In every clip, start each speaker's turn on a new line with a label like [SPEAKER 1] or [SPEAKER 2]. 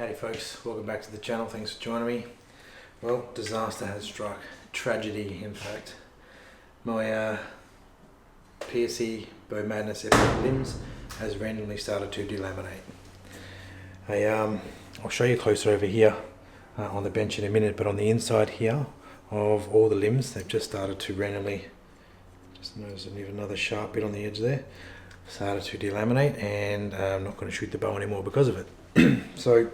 [SPEAKER 1] Hey folks, welcome back to the channel. Thanks for joining me. Well, disaster has struck. Tragedy, in fact. My PSE Bow Madness Epic limbs has randomly started to delaminate. I'll show you closer over here on the bench in a minute, but on the inside here of all the limbs, they've just started to randomly, just notice I need another sharp bit on the edge there, started to delaminate, and I'm not going to shoot the bow anymore because of it. So,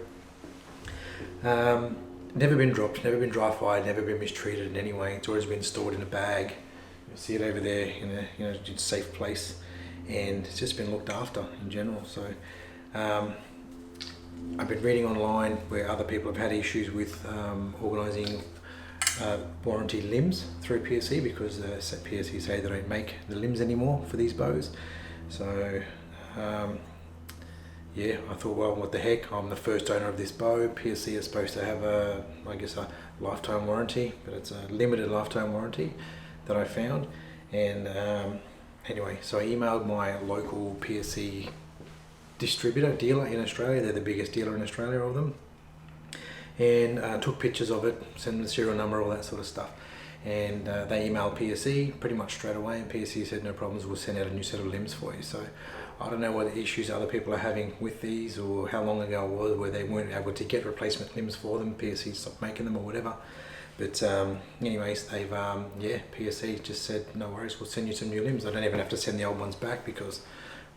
[SPEAKER 1] never been dropped, never been dry fired, never been mistreated in any way. It's always been stored in a bag. You'll see it over there in a safe place, and it's just been looked after in general. So I've been reading online where other people have had issues with organising warranty limbs through PSE because PSE say they don't make the limbs anymore for these bows. So yeah, I thought, well, what the heck, I'm the first owner of this bow. PSE is supposed to have a lifetime warranty, but it's a limited lifetime warranty that I found. And anyway, so I emailed my local PSE dealer in Australia. They're the biggest dealer in Australia of them. And took pictures of it, sent them the serial number, all that sort of stuff. And they emailed PSE pretty much straight away, and PSE said no problems, we'll send out a new set of limbs for you. So I don't know what issues other people are having with these, or how long ago it was where they weren't able to get replacement limbs for them. PSE stopped making them or whatever. But anyways, they've PSE just said no worries, we'll send you some new limbs. I don't even have to send the old ones back because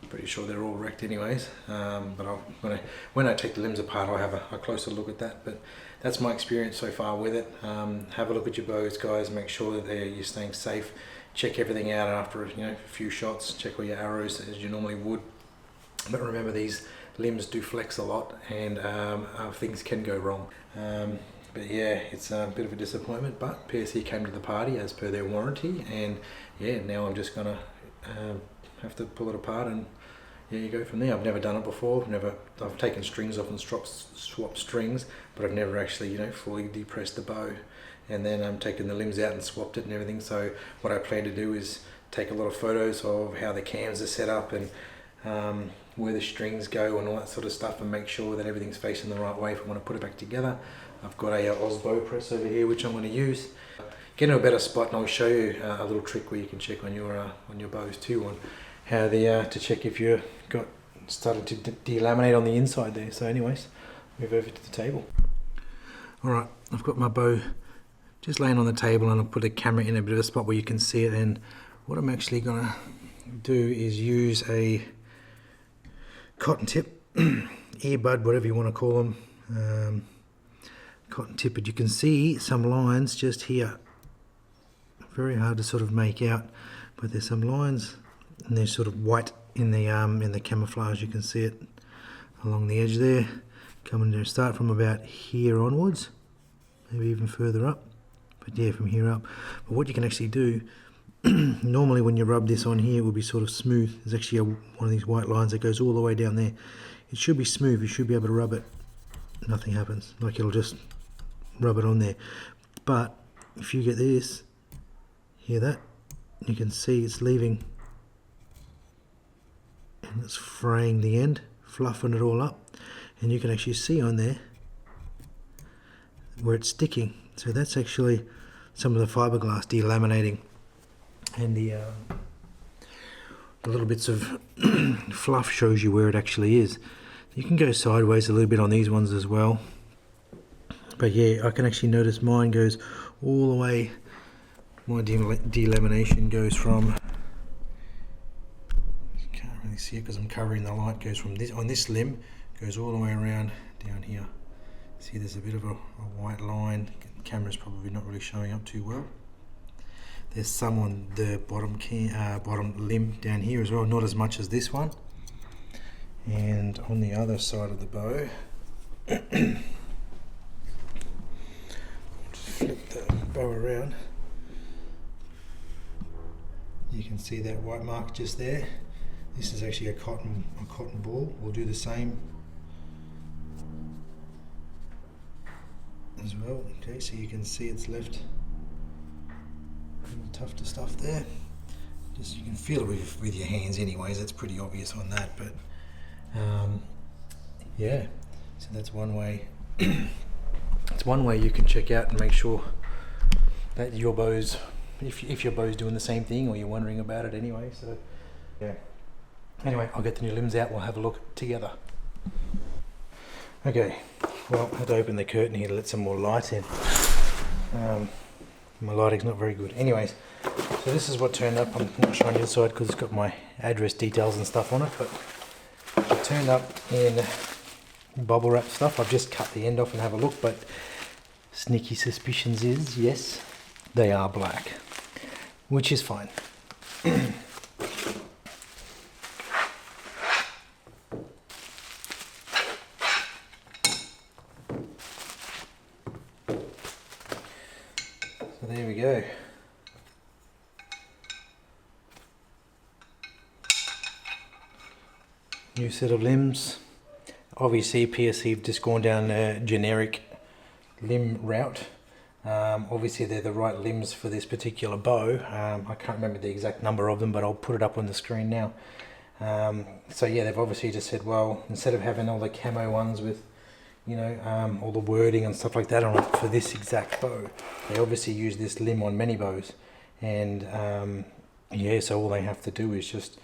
[SPEAKER 1] I'm pretty sure they're all wrecked anyways. But when I take the limbs apart, I'll have a closer look at that. But that's my experience so far with it. Have a look at your bows, guys. Make sure that you're staying safe. Check everything out after a few shots. Check all your arrows as you normally would. But remember, these limbs do flex a lot, and things can go wrong. But yeah, it's a bit of a disappointment. But PSE came to the party as per their warranty, and yeah, now I'm just gonna have to pull it apart and yeah, you go from there. I've never done it before. I've taken strings off and swapped strings, but I've never actually fully depressed the bow. And then I'm taking the limbs out and swapped it and everything. So what I plan to do is take a lot of photos of how the cams are set up and where the strings go and all that sort of stuff, and make sure that everything's facing the right way if I want to put it back together. I've got a ozbowpress over here which I'm going to use. Get in a better spot, and I'll show you a little trick where you can check on your bows too, on how to check if you're started to delaminate on the inside there. So anyways, move over to the table. Alright, I've got my bow just laying on the table, and I'll put the camera in a bit of a spot where you can see it. And what I'm actually gonna do is use a cotton tip, earbud, whatever you want to call them, cotton tip, but you can see some lines just here. Very hard to sort of make out, but there's some lines, and they're sort of white in the camouflage. You can see it along the edge there, coming to start from about here onwards, maybe even further up. But yeah, from here up. But what you can actually do, normally when you rub this on here, it will be sort of smooth. There's actually one of these white lines that goes all the way down there. It should be smooth. You should be able to rub it. Nothing happens. Like, it'll just rub it on there. But if you get this, hear that? You can see it's leaving, and it's fraying the end, fluffing it all up, and you can actually see on there where it's sticking. So that's actually some of the fiberglass delaminating, and the little bits of fluff shows you where it actually is. You can go sideways a little bit on these ones as well, but yeah, I can actually notice mine goes all the way. My delamination goes from, can't really see it because I'm covering the light, goes from this, on this limb, goes all the way around down here. See, there's a bit of a white line. The camera's probably not really showing up too well. There's some on the bottom limb down here as well, not as much as this one. And on the other side of the bow, just flip the bow around. You can see that white mark just there. This is actually a cotton ball. We'll do the same as well. Okay, so you can see it's left the tuft of stuff there. Just, you can feel it with your hands anyways. That's pretty obvious on that. But yeah, So that's one way. It's one way you can check out and make sure that your bow's, if your bow's doing the same thing or you're wondering about it anyway. So yeah. Anyway, I'll get the new limbs out. We'll have a look together. Okay. Well, I had to open the curtain here to let some more light in. My lighting's not very good. Anyways, so this is what turned up. I'm not showing you the side because it's got my address details and stuff on it, but it turned up in bubble wrap stuff. I've just cut the end off and have a look, but sneaky suspicions is, yes, they are black, which is fine. So there we go. New set of limbs. Obviously PSE have just gone down a generic limb route. Obviously they're the right limbs for this particular bow. I can't remember the exact number of them, but I'll put it up on the screen now. So yeah, they've obviously just said, well, instead of having all the camo ones with, you know, all the wording and stuff like that on it for this exact bow, they obviously use this limb on many bows. And yeah, so all they have to do is just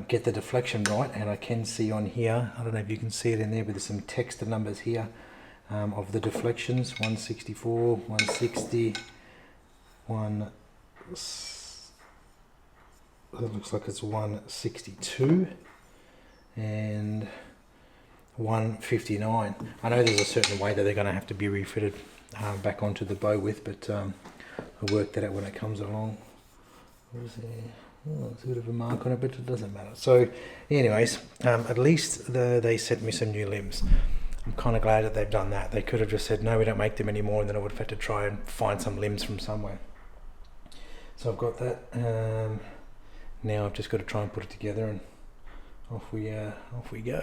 [SPEAKER 1] get the deflection right. And I can see on here, I don't know if you can see it in there, but there's some text and numbers here of the deflections: 164, 160, it looks like it's 162 and 159. I know there's a certain way that they're going to have to be refitted back onto the bow with, but I'll work that out when it comes along. What is there? Oh, there's a bit of a mark on it, but it doesn't matter. So anyways, at least they sent me some new limbs. I'm kind of glad that they've done that. They could have just said, no, we don't make them anymore, and then I would have had to try and find some limbs from somewhere. So I've got that. Now I've just got to try and put it together, and off we go.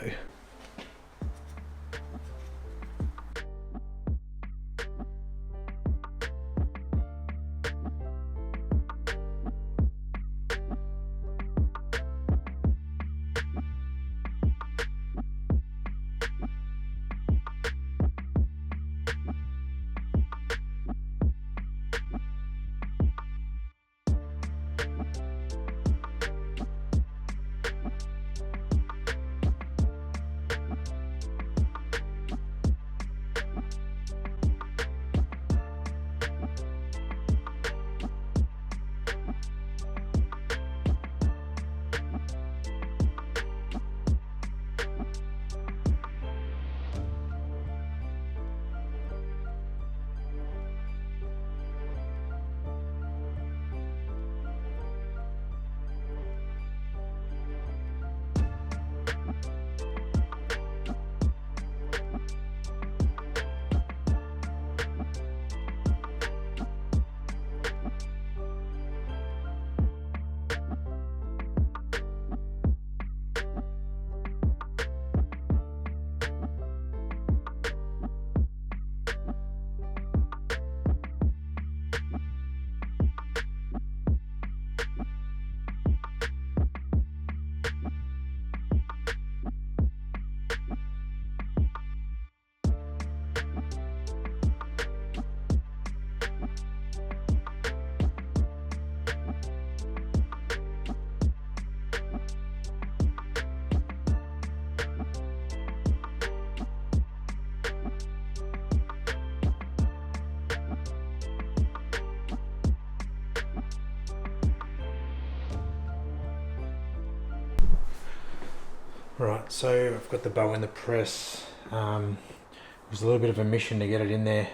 [SPEAKER 1] Right, so I've got the bow in the press. It was a little bit of a mission to get it in there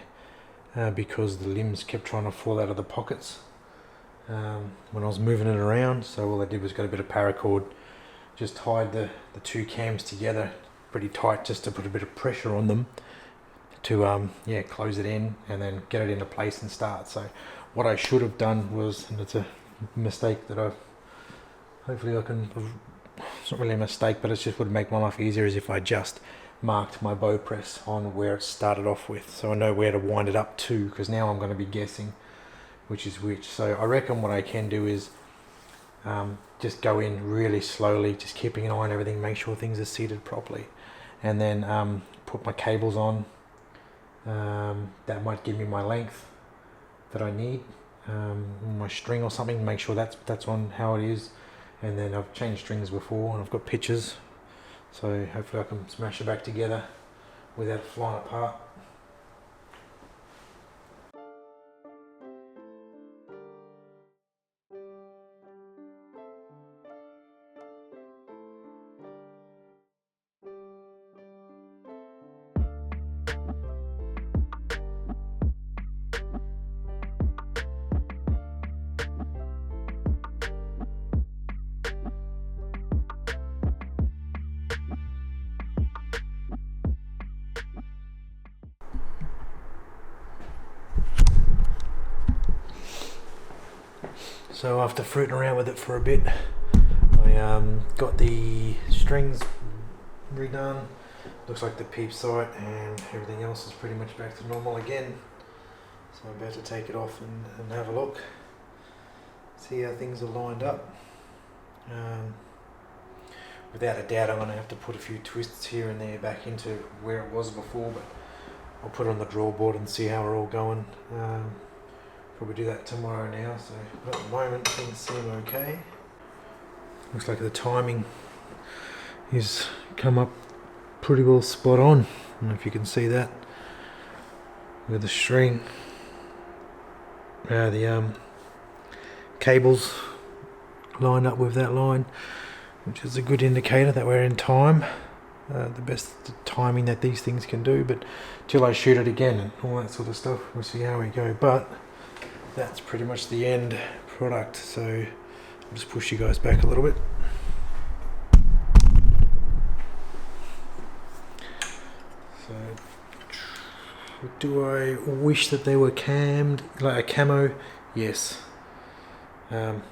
[SPEAKER 1] because the limbs kept trying to fall out of the pockets when I was moving it around. So all I did was got a bit of paracord, just tied the two cams together pretty tight just to put a bit of pressure on them to yeah, close it in and then get it into place and start. So what I should have done was, and it's a mistake that hopefully I can, it's not really a mistake, but it just would make my life easier, is if I just marked my bow press on where it started off with, so I know where to wind it up to, because now I'm going to be guessing which is which. So I reckon what I can do is just go in really slowly, just keeping an eye on everything, make sure things are seated properly, and then put my cables on. That might give me my length that I need, my string or something, make sure that's on how it is. And then I've changed strings before and I've got pictures, so hopefully I can smash it back together without flying apart. So after fruiting around with it for a bit, I got the strings redone. Looks like the peep sight and everything else is pretty much back to normal again. So I'm about to take it off and have a look, see how things are lined up. Without a doubt I'm going to have to put a few twists here and there back into where it was before, but I'll put it on the draw board and see how we're all going. Probably do that tomorrow now, so at the moment things seem okay. Looks like the timing is come up pretty well spot on. I don't know if you can see that with the string. The cables lined up with that line, which is a good indicator that we're in time. The best timing that these things can do, but till I shoot it again and all that sort of stuff, we'll see how we go. But that's pretty much the end product, so I'll just push you guys back a little bit. So, do I wish that they were cammed, like a camo? Yes.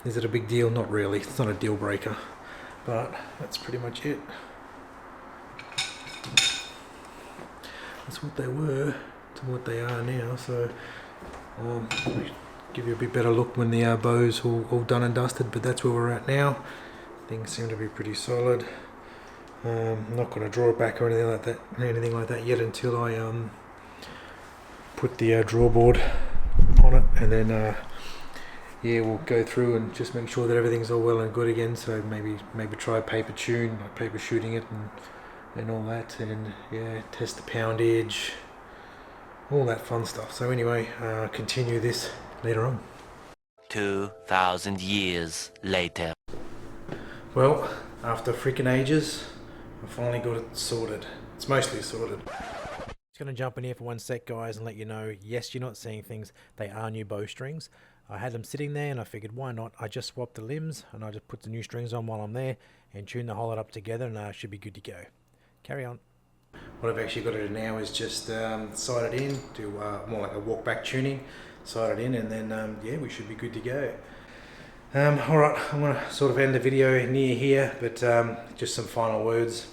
[SPEAKER 1] Is it a big deal? Not really. It's not a deal breaker, but that's pretty much it. That's what they were to what they are now, so give you a bit better look when the bow's all done and dusted, but that's where we're at now. Things seem to be pretty solid. I'm not going to draw it back or anything like that yet until I put the draw board on it, and then yeah, we'll go through and just make sure that everything's all well and good again. So maybe try paper tune, like paper shooting it and all that, and yeah, test the poundage, all that fun stuff. So anyway, continue this later on.
[SPEAKER 2] 2,000 years later.
[SPEAKER 1] Well, after freaking ages, I finally got it sorted. It's mostly sorted. Just going to jump in here for one sec, guys, and let you know, yes, you're not seeing things. They are new bowstrings. I had them sitting there and I figured, why not? I just swapped the limbs and I just put the new strings on while I'm there and tune the whole lot up together, and I should be good to go. Carry on. What I've actually got to do now is just sight it in, do more like a walk back tuning, sight it in, and then yeah, we should be good to go. Alright, I'm going to sort of end the video near here, but just some final words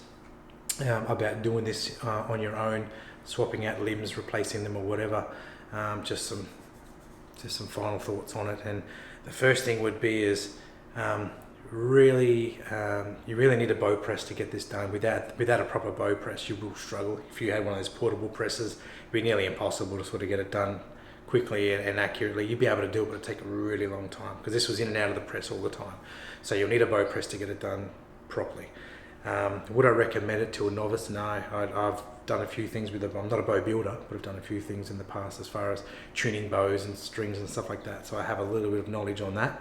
[SPEAKER 1] about doing this on your own, swapping out limbs, replacing them or whatever. Just some final thoughts on it. And the first thing would be is you really need a bow press to get this done. Without a proper bow press, you will struggle. If you had one of those portable presses, it'd be nearly impossible to sort of get it done quickly and accurately. You'd be able to do it, but it'd take a really long time because this was in and out of the press all the time. So you'll need a bow press to get it done properly. Would I recommend it to a novice? No. I've done a few things with it. I'm not a bow builder, but I've done a few things in the past as far as tuning bows and strings and stuff like that. So I have a little bit of knowledge on that,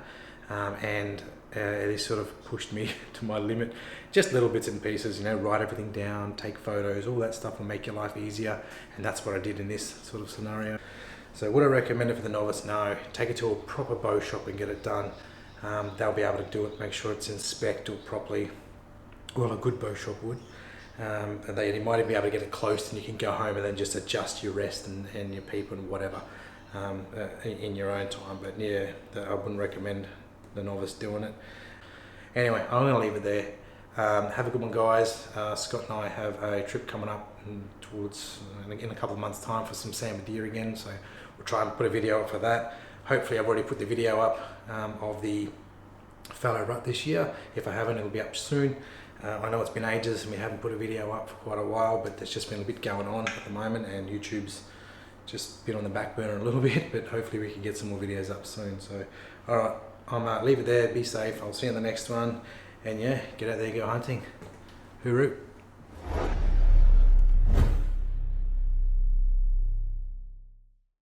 [SPEAKER 1] and it sort of pushed me to my limit. Just little bits and pieces, write everything down, take photos, all that stuff will make your life easier, and that's what I did in this sort of scenario. So would I recommend it for the novice? No. Take it to a proper bow shop and get it done. They'll be able to do it, make sure it's inspected properly. Well, a good bow shop would. And you might even be able to get it close, and you can go home and then just adjust your rest and your peep and whatever in your own time. But yeah, I wouldn't recommend the novice doing it. Anyway, I'm going to leave it there. Have a good one, guys. Scott and I have a trip coming up towards in a couple of months' time for some sand deer again, so we'll try and put a video up for that. Hopefully I've already put the video up of the fallow rut this year. If I haven't, it'll be up soon. I know it's been ages and we haven't put a video up for quite a while, but there's just been a bit going on at the moment and YouTube's just been on the back burner a little bit, but hopefully we can get some more videos up soon. So alright, I'm leave it there, be safe, I'll see you in the next one, and yeah, get out there, go hunting. Hooroo.